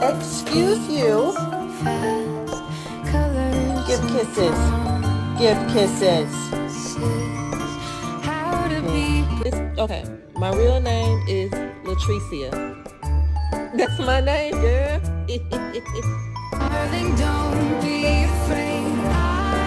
Excuse you. Give kisses. Give kisses. Okay. My real name is Latricia. That's my name, girl. Darling, don't be afraid.